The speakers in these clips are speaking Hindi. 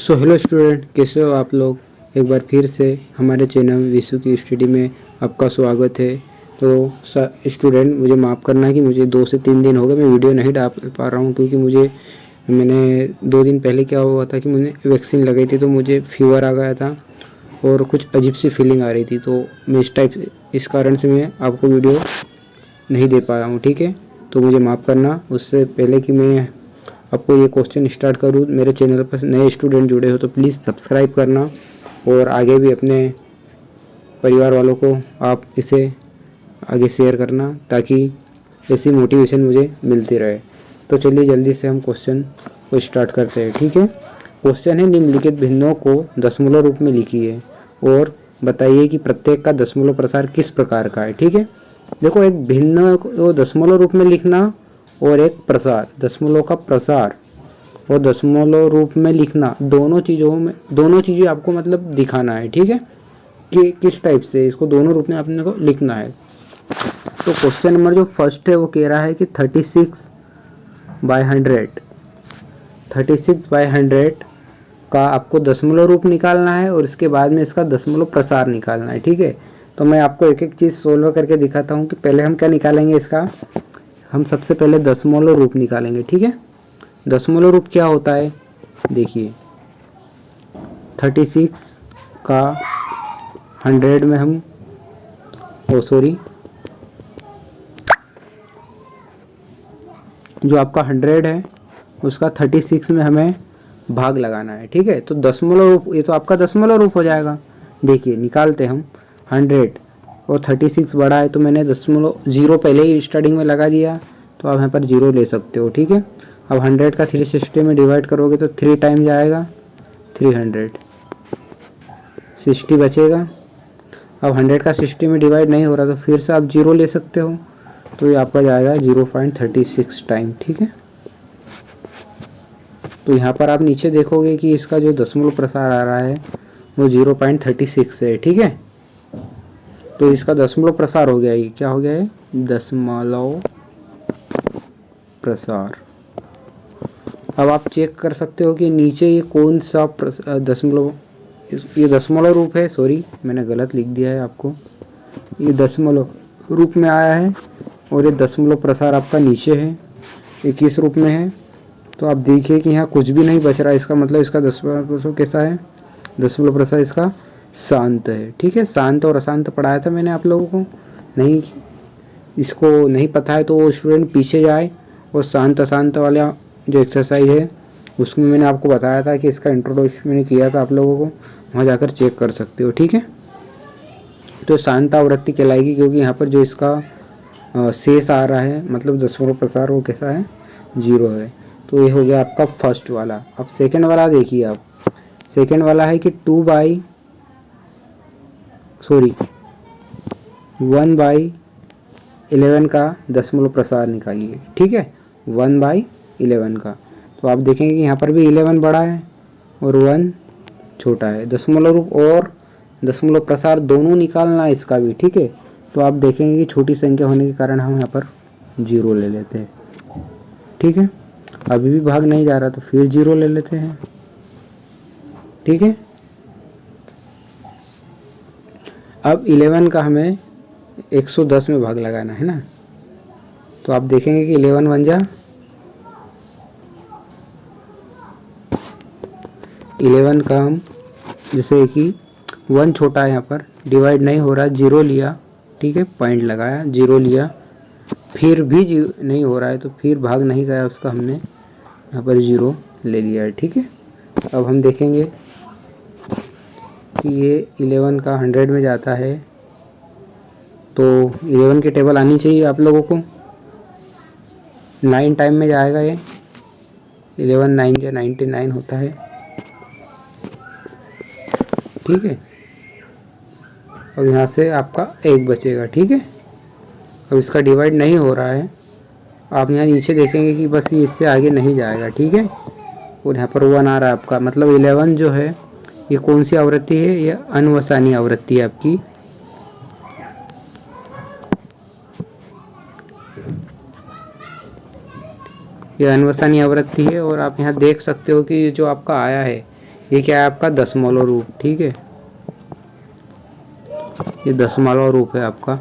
सो हेलो स्टूडेंट, कैसे हो आप लोग। एक बार फिर से हमारे चैनल विशु की स्टडी में आपका स्वागत है। तो स्टूडेंट, मुझे माफ़ करना है कि मुझे 2 से 3 दिन हो गए मैं वीडियो नहीं डाल पा रहा हूँ, क्योंकि मैंने 2 दिन पहले क्या हुआ था कि मुझे वैक्सीन लगाई थी, तो मुझे फीवर आ गया था और कुछ अजीब सी फीलिंग आ रही थी। तो मैं इस कारण से मैं आपको वीडियो नहीं दे पा रहा हूँ, ठीक है। तो मुझे माफ़ करना। उससे पहले कि मैं आपको ये क्वेश्चन स्टार्ट करूँ, मेरे चैनल पर नए स्टूडेंट जुड़े हो तो प्लीज़ सब्सक्राइब करना और आगे भी अपने परिवार वालों को आप इसे आगे शेयर करना, ताकि ऐसी मोटिवेशन मुझे मिलती रहे। तो चलिए जल्दी से हम क्वेश्चन को स्टार्ट करते हैं, ठीक है। क्वेश्चन है, निम्नलिखित भिन्नों को दशमलव रूप में लिखिए और बताइए कि प्रत्येक का दशमलव प्रसार किस प्रकार का है, ठीक है। देखो, एक भिन्न को दशमलव रूप में लिखना और एक प्रसार, दशमलव का प्रसार और दशमलव रूप में लिखना, दोनों चीज़ें आपको मतलब दिखाना है, ठीक है, कि किस टाइप से इसको दोनों रूप में आपने को लिखना है। तो क्वेश्चन नंबर जो फर्स्ट है वो कह रहा है कि 36/100 36/100 का आपको दशमलव रूप निकालना है और इसके बाद में इसका दशमलव प्रसार निकालना है, ठीक है। तो मैं आपको एक एक चीज़ सोल्व करके दिखाता हूँ कि पहले हम क्या निकालेंगे इसका। हम सबसे पहले दशमलव रूप निकालेंगे, ठीक है। दशमलव रूप क्या होता है, देखिए 36 का 100 में हम जो आपका 100 है उसका 36 में हमें भाग लगाना है, ठीक है। तो दशमलव रूप, ये तो आपका दशमलव रूप हो जाएगा। देखिए निकालते हम 100 और 36 बड़ा है, तो मैंने दशमलव जीरो पहले ही स्टार्टिंग में लगा दिया, तो आप यहाँ पर जीरो ले सकते हो, ठीक है। अब 100 का 360 में डिवाइड करोगे तो 3 टाइम जाएगा, 300 60 बचेगा। अब 100 का 60 में डिवाइड नहीं हो रहा तो फिर से आप जीरो ले सकते हो, तो ये आपका जाएगा 0.36 टाइम, ठीक है। तो यहाँ पर आप नीचे देखोगे कि इसका जो दशमलव प्रसार आ रहा है वो 0.36 है, ठीक है। तो इसका दशमलव प्रसार हो गया, ये क्या हो गया है, दशमलव प्रसार। अब आप चेक कर सकते हो कि नीचे ये कौन सा दशमलव, ये दशमलव रूप है, सॉरी मैंने गलत लिख दिया है आपको, ये दशमलव रूप में आया है और ये दशमलव प्रसार आपका नीचे है, ये किस रूप में है। तो आप देखिए कि यहाँ कुछ भी नहीं बच रहा है, इसका मतलब इसका दशमलव प्रसार कैसा है, दशमलव प्रसार इसका शांत है, ठीक है। शांत और अशांत पढ़ाया था मैंने आप लोगों को, नहीं इसको नहीं पता है तो वो स्टूडेंट पीछे जाए और शांत अशांत वाला जो एक्सरसाइज है उसमें मैंने आपको बताया था कि इसका इंट्रोडक्शन मैंने किया था आप लोगों को, वहाँ जाकर चेक कर सकते हो, ठीक है। तो शांत आवृत्ति कहलाएगी, क्योंकि यहाँ पर जो इसका शेष आ रहा है मतलब दशमलव प्रसार वो कैसा है, 0 है। तो ये हो गया आपका फर्स्ट वाला। अब सेकंड वाला देखिए आप, सेकंड वाला है कि 1/11 का दशमलव प्रसार निकालिए, ठीक है, 1/11 का। तो आप देखेंगे कि यहाँ पर भी 11 बड़ा है और 1 छोटा है। दशमलव रूप और दशमलव प्रसार दोनों निकालना है इसका भी, ठीक है। तो आप देखेंगे कि छोटी संख्या होने के कारण हम यहाँ पर 0 ले लेते हैं, ठीक है। अभी भी भाग नहीं जा रहा तो फिर 0 ले लेते हैं, ठीक है। अब 11 का हमें 110 में भाग लगाना है ना, तो आप देखेंगे कि 11 बन जा 11 का हम जैसे कि 1 छोटा है, यहाँ पर डिवाइड नहीं हो रहा, 0 लिया, ठीक है, पॉइंट लगाया, 0 लिया, फिर भी नहीं हो रहा है तो फिर भाग नहीं गया उसका, हमने यहाँ पर 0 ले लिया है, ठीक है। अब हम देखेंगे कि ये 11 का 100 में जाता है, तो 11 की टेबल आनी चाहिए आप लोगों को। 9 टाइम में जाएगा ये, 11 9 जो 99 होता है, ठीक है। अब यहाँ से आपका 1 बचेगा, ठीक है। अब इसका डिवाइड नहीं हो रहा है, आप यहाँ नीचे देखेंगे कि बस ये इससे आगे नहीं जाएगा, ठीक है। और यहाँ पर 1 आ रहा है आपका, मतलब 11 जो है ये कौन सी आवृत्ति है, ये अनवसानी आवृत्ति है आपकी। ये अनवसानी आवृत्ति है और आप यहाँ देख सकते हो कि जो आपका आया है ये क्या है आपका दशमलव रूप, ठीक है, ये दशमलव रूप है आपका।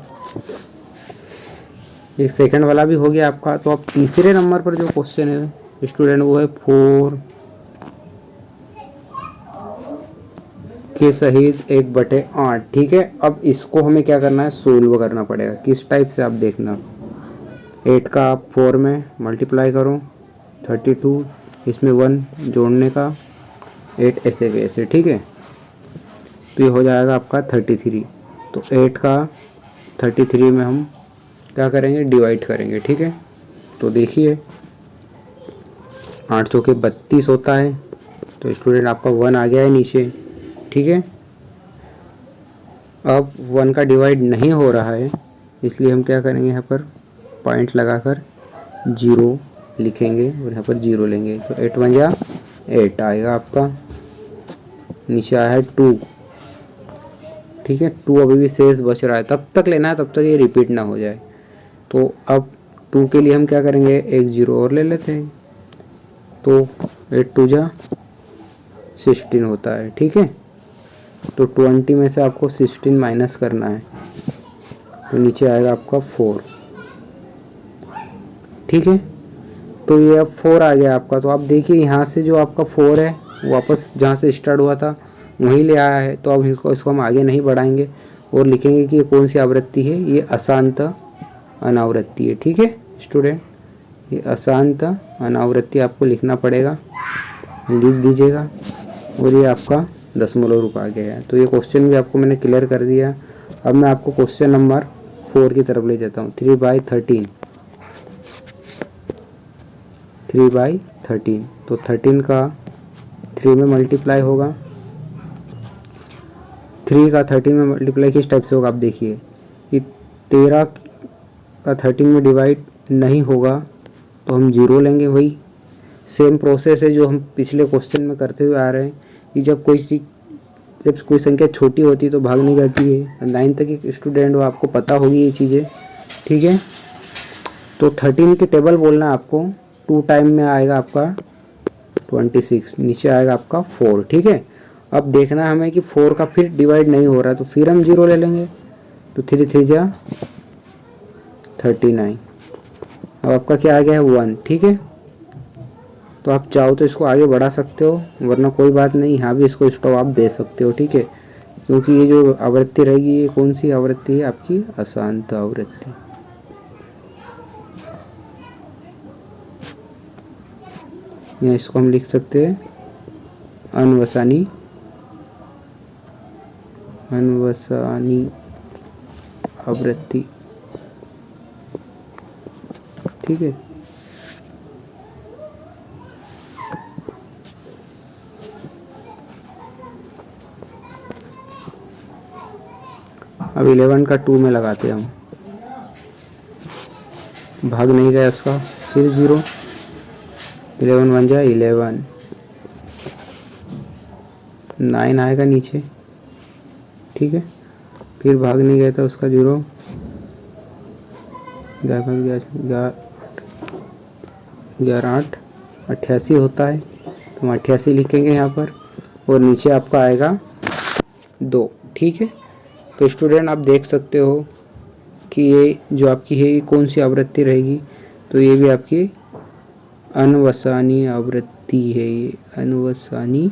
एक सेकंड वाला भी हो गया आपका। तो अब तीसरे नंबर पर जो क्वेश्चन है स्टूडेंट वो है 4 के सहित 1/8, ठीक है। अब इसको हमें क्या करना है, सोल्व करना पड़ेगा। किस टाइप से आप देखना, 8 का आप 4 में मल्टीप्लाई करो 32, इसमें 1 जोड़ने का 8 ऐसे के ऐसे, ठीक है। तो ये हो जाएगा आपका 33। तो 8 का 33 में हम क्या करेंगे, डिवाइड करेंगे, ठीक है। तो देखिए 8 चौके 32 होता है। तो स्टूडेंट आपका 1 आ गया है नीचे, ठीक है। अब 1 का डिवाइड नहीं हो रहा है, इसलिए हम क्या करेंगे, यहाँ पर पॉइंट लगाकर 0 लिखेंगे और यहाँ पर 0 लेंगे। तो 8 1 जा 8 आएगा आपका। नीचे आया है 2, ठीक है। 2 अभी भी शेष बच रहा है, तब तक लेना है, तब तक ये रिपीट ना हो जाए। तो अब 2 के लिए हम क्या करेंगे, एक 0 और ले लेते हैं। तो 8 2 जा 16 होता है, ठीक है। तो 20 में से आपको 16 माइनस करना है, तो नीचे आएगा आपका 4, ठीक है। तो ये अब 4 आ गया आपका। तो आप देखिए यहाँ से जो आपका 4 है वापस जहाँ से स्टार्ट हुआ था वहीं ले आया है। तो अब इसको हम आगे नहीं बढ़ाएंगे और लिखेंगे कि ये कौन सी आवृत्ति है, ये अशांत अनावृत्ति है, ठीक है स्टूडेंट। ये अशांत अनावृत्ति आपको लिखना पड़ेगा, लिख दीजिएगा। और ये आपका दशमलव रूप आ गया है। तो ये क्वेश्चन भी आपको मैंने क्लियर कर दिया। अब मैं आपको क्वेश्चन नंबर 4 की तरफ ले जाता हूँ। 3/13, 3/13। तो 13 का 3 में मल्टीप्लाई होगा। 3 का 13 में मल्टीप्लाई किस टाइप से होगा, आप देखिए। ये 13 का 13 में डिवाइड नहीं होगा, तो हम 0 लेंगे। वही सेम प्रोसेस है जो हम पिछले क्वेश्चन में करते हुए आ रहे हैं कि जब कोई संख्या छोटी होती है तो भाग नहीं करती है। 9 तक के स्टूडेंट हो, आपको पता होगी ये चीज़ें, ठीक है। तो 13 की टेबल बोलना है आपको। 2 टाइम में आएगा आपका 26, नीचे आएगा आपका 4, ठीक है। अब देखना है हमें कि 4 का फिर डिवाइड नहीं हो रहा है, तो फिर हम 0 ले लेंगे। तो 3 3 जा 39। अब आपका क्या आ गया है 1, ठीक है। तो आप चाहो तो इसको आगे बढ़ा सकते हो, वरना कोई बात नहीं, यहाँ भी इसको स्टॉप आप दे सकते हो, ठीक है। क्योंकि ये जो आवृत्ति रहेगी ये कौन सी आवृत्ति है, आपकी अशांत आवृत्ति। या इसको हम लिख सकते हैं अनवसानी आवृत्ति, ठीक है। अब 11 का 2 में लगाते हैं हम, भाग नहीं गया उसका, फिर 0, 11 1 जा 11, 9 आएगा नीचे, ठीक है। फिर भाग नहीं गया था उसका 0, 11 8 88 होता है। तो हम 88 लिखेंगे यहाँ पर, और नीचे आपका आएगा 2, ठीक है। तो स्टूडेंट आप देख सकते हो कि ये जो आपकी है ये कौन सी आवृत्ति रहेगी। तो ये भी आपकी अनवसानी आवृत्ति है, ये अनवसानी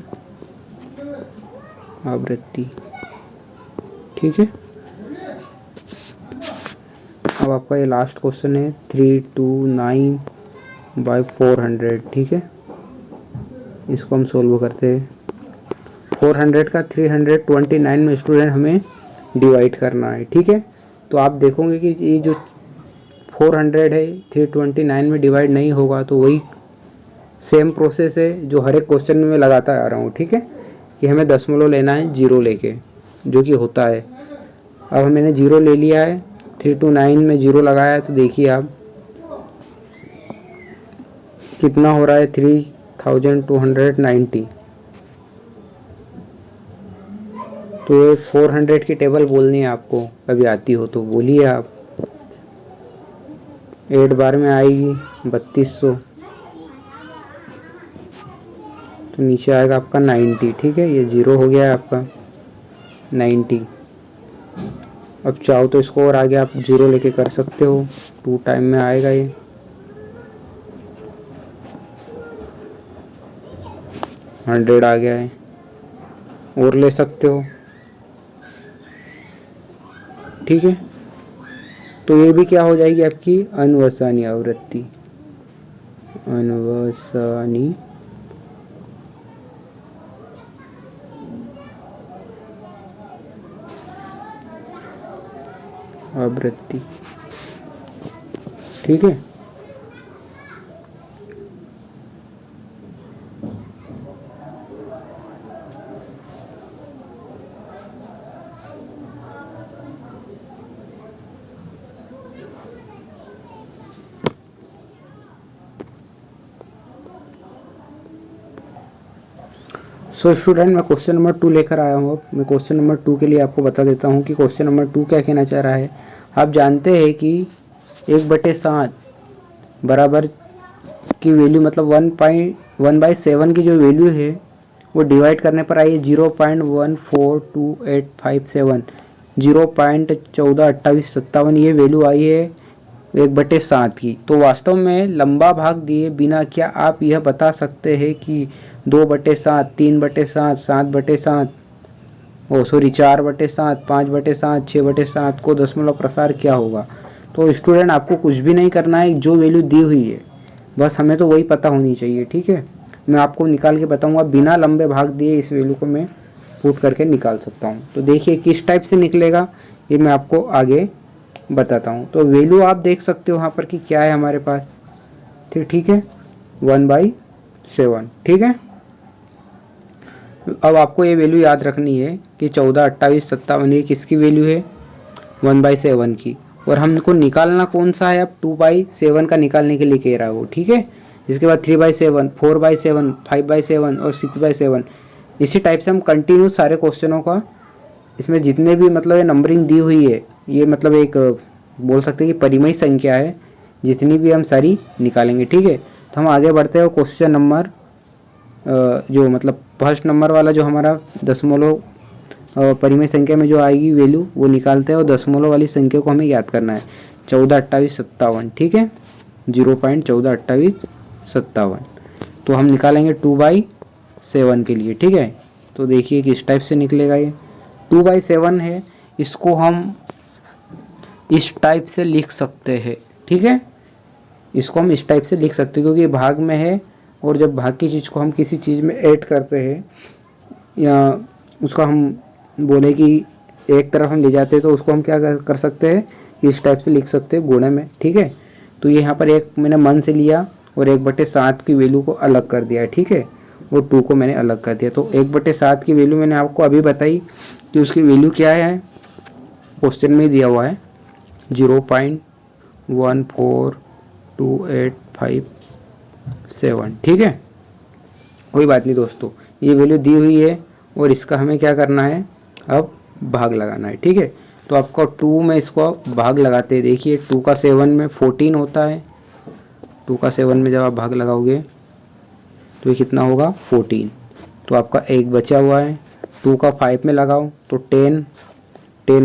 आवृत्ति, ठीक है। अब आपका ये लास्ट क्वेश्चन है 329/400, ठीक है। इसको हम सोल्व करते हैं। 400 का 329 में स्टूडेंट हमें डिवाइड करना है, ठीक है। तो आप देखोगे कि ये जो 400 है 329 में डिवाइड नहीं होगा, तो वही सेम प्रोसेस है जो हर एक क्वेश्चन में मैं लगाता आ रहा हूँ, ठीक है। कि हमें दशमलव लेना है 0 लेके, जो कि होता है। अब मैंने 0 ले लिया है, 329 में 0 लगाया है। तो देखिए आप कितना हो रहा है, 3290। तो 400 की टेबल बोलनी है आपको, कभी आती हो तो बोलिए आप। 8 बार में आएगी 3200, तो नीचे आएगा आपका 90। ठीक है, ये 0 हो गया है आपका 90। अब चाहो तो इसको और आगे आप 0 लेके कर सकते हो, 2 टाइम में आएगा ये। हंड्रेड आ गया है, और ले सकते हो। ठीक है, तो ये भी क्या हो जाएगी आपकी अनवसानी आवृत्ति, अनवसानी आवृत्ति। ठीक है, सो स्टूडेंट मैं क्वेश्चन नंबर 2 लेकर आया हूँ। मैं क्वेश्चन नंबर 2 के लिए आपको बता देता हूँ कि क्वेश्चन नंबर 2 क्या कहना चाह रहा है। आप जानते हैं कि 1/7 बराबर की वैल्यू मतलब 1/7 की जो वैल्यू है वो डिवाइड करने पर आई है 0.142857, 0.142857 ये वैल्यू आई है 1/7 की। तो वास्तव में लंबा भाग दिए बिना क्या आप यह बता सकते हैं कि 2/7, 3/7, 7/7, 4/7, 5/7, 6/7 को दशमलव प्रसार क्या होगा। तो स्टूडेंट आपको कुछ भी नहीं करना है, जो वैल्यू दी हुई है बस हमें तो वही पता होनी चाहिए। ठीक है, मैं आपको निकाल के बताऊंगा, बिना लंबे भाग दिए इस वैल्यू को मैं पुट करके निकाल सकता हूँ। तो देखिए किस टाइप से निकलेगा ये मैं आपको आगे बताता हूँ। तो वैल्यू आप देख सकते हो यहाँ पर कि क्या है हमारे पास। ठीक है, 1/7। ठीक है, अब आपको ये वैल्यू याद रखनी है कि 14, 28, 57 ये किसकी वैल्यू है 1/7 की। और हमको निकालना कौन सा है, अब 2/7 का निकालने के लिए कह रहा है वो। ठीक है, इसके बाद 3/7, 4/7, 5/7 और 6/7। इसी टाइप से हम कंटिन्यू सारे क्वेश्चनों का, इसमें जितने भी मतलब ये नंबरिंग दी हुई है ये मतलब एक बोल सकते हैं कि परिमेय संख्या है, जितनी भी हम सारी निकालेंगे। ठीक है, तो हम आगे बढ़ते हैं क्वेश्चन नंबर जो मतलब फर्स्ट नंबर वाला जो हमारा दशमलव परिमेय संख्या में जो आएगी वैल्यू वो निकालते हैं, और दशमलव वाली संख्या को हमें याद करना है 14, 28, 57। ठीक है, 0.14, 28, 57। तो हम निकालेंगे 2/7 के लिए। ठीक है, तो देखिए किस टाइप से निकलेगा ये 2/7 है, इसको हम इस टाइप से लिख सकते हैं। ठीक है, इसको हम इस टाइप से लिख सकते हैं क्योंकि भाग में है, और जब भाग की चीज़ को हम किसी चीज़ में ऐड करते हैं या उसका हम बोले कि एक तरफ हम ले जाते हैं तो उसको हम क्या कर सकते हैं, इस टाइप से लिख सकते हैं गुणे में। ठीक है, तो ये यहाँ पर एक मैंने मन से लिया और 1/7 की वैल्यू को अलग कर दिया है। ठीक है, वो 2 को मैंने अलग कर दिया। तो 1/7 की वैल्यू मैंने आपको अभी बताई कि उसकी वैल्यू क्या है, क्वेश्चन में दिया हुआ है 0.142857। ठीक है, कोई बात नहीं दोस्तों, ये वैल्यू दी हुई है और इसका हमें क्या करना है, अब भाग लगाना है। ठीक है, तो आपको 2 में इसको भाग लगाते हैं। देखिए 2 का 7 में 14 होता है, 2 का 7 में जब आप भाग लगाओगे तो ये कितना होगा 14। तो आपका एक बचा हुआ है, 2 का 5 में लगाओ तो 10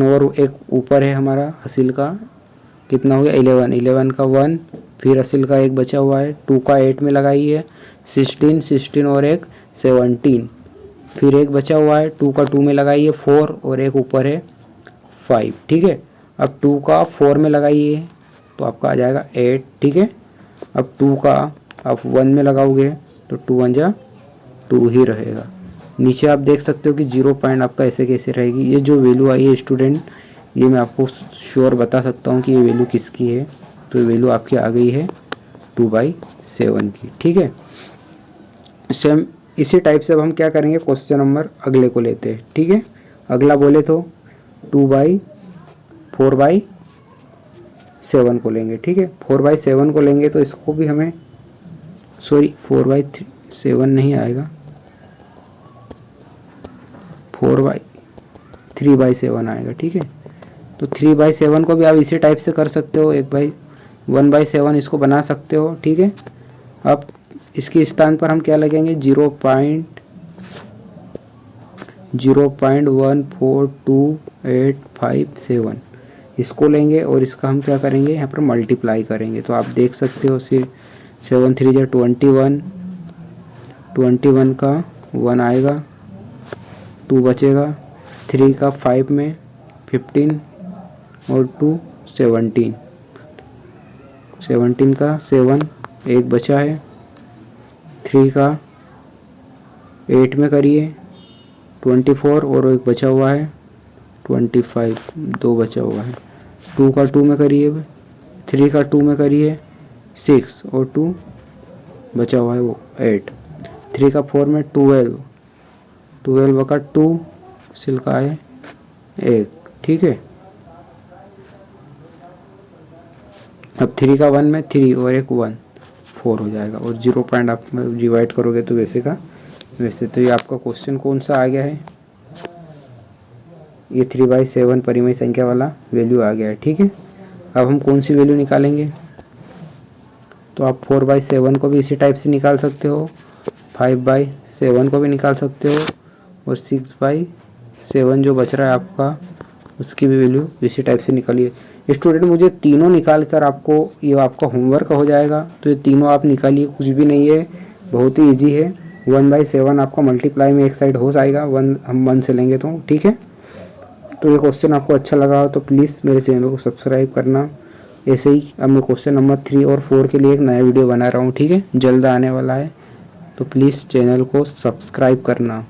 और एक ऊपर है हमारा असिल का, कितना हो गया 11 का 1, फिर असिल का एक बचा हुआ है, 2 का 8 में लगाइए 16 और एक 17, फिर एक बचा हुआ है, 2 का 2 में लगाइए 4 और एक ऊपर है 5। ठीक है, अब 2 का 4 में लगाइए तो आपका आ जाएगा 8। ठीक है, अब 2 का आप 1 में लगाओगे तो 2 1 जा 2 ही रहेगा। नीचे आप देख सकते हो कि 0 पॉइंट आपका ऐसे कैसे रहेगी। ये जो वैल्यू आई है स्टूडेंट, ये मैं आपको श्योर बता सकता हूँ कि ये वैल्यू किसकी है। तो वैल्यू आपकी आ गई है 2/7 की। ठीक है, सेम इसी टाइप से अब हम क्या करेंगे, क्वेश्चन नंबर अगले को लेते हैं। ठीक है, अगला बोले तो 4/7 को लेंगे। ठीक है, 4/7 को लेंगे तो इसको भी हमें 4/7 नहीं आएगा, 3/7 आएगा। ठीक है, तो 3/7 को भी आप इसी टाइप से कर सकते हो, 1/7 इसको बना सकते हो। ठीक है, अब इसके स्थान पर हम क्या लगेंगे 0.14287 इसको लेंगे और इसका हम क्या करेंगे यहाँ पर मल्टीप्लाई करेंगे। तो आप देख सकते हो 7 3 जा 21, 21 का 1 आएगा, 2 बचेगा, 3 का 5 में 15 और 2 17, 17 का 7 एक बचा है, 3 का 8 में करिए 24 और एक बचा हुआ है 25, 2 बचा हुआ है, 2 का 2 में करिए, 3 का 2 में करिए 6 और 2 बचा हुआ है वो 8, 3 का 4 में 12, 12 का 2 सिल्का है 1, ठीक है। अब 3 का 1 में 3 और एक 1 4 हो जाएगा और 0 पॉइंट आप डिवाइड करोगे तो वैसे का वैसे। तो ये आपका क्वेश्चन कौन सा आ गया है, ये 3/7 परिमेय संख्या वाला वैल्यू आ गया है, ठीक है। अब हम कौन सी वैल्यू निकालेंगे, तो आप 4/7 को भी इसी टाइप से निकाल सकते हो, 5/7 को भी निकाल सकते हो और 6/7 जो बच रहा है आपका उसकी भी वैल्यू इसी टाइप से निकालिए। स्टूडेंट मुझे तीनों निकाल कर आपको ये आपका होमवर्क हो जाएगा, तो ये तीनों आप निकालिए, कुछ भी नहीं है, बहुत ही ईजी है। 1/7 आपका मल्टीप्लाई में एक साइड हो जाएगा, 1 हम 1 से लेंगे तो, ठीक है। तो ये क्वेश्चन आपको अच्छा लगा हो तो प्लीज़ मेरे चैनल को सब्सक्राइब करना। ऐसे ही अब मैं क्वेश्चन नंबर 3 और 4 के लिए एक नया वीडियो बना रहा हूँ, ठीक है, जल्द आने वाला है, तो प्लीज़ चैनल को सब्सक्राइब करना।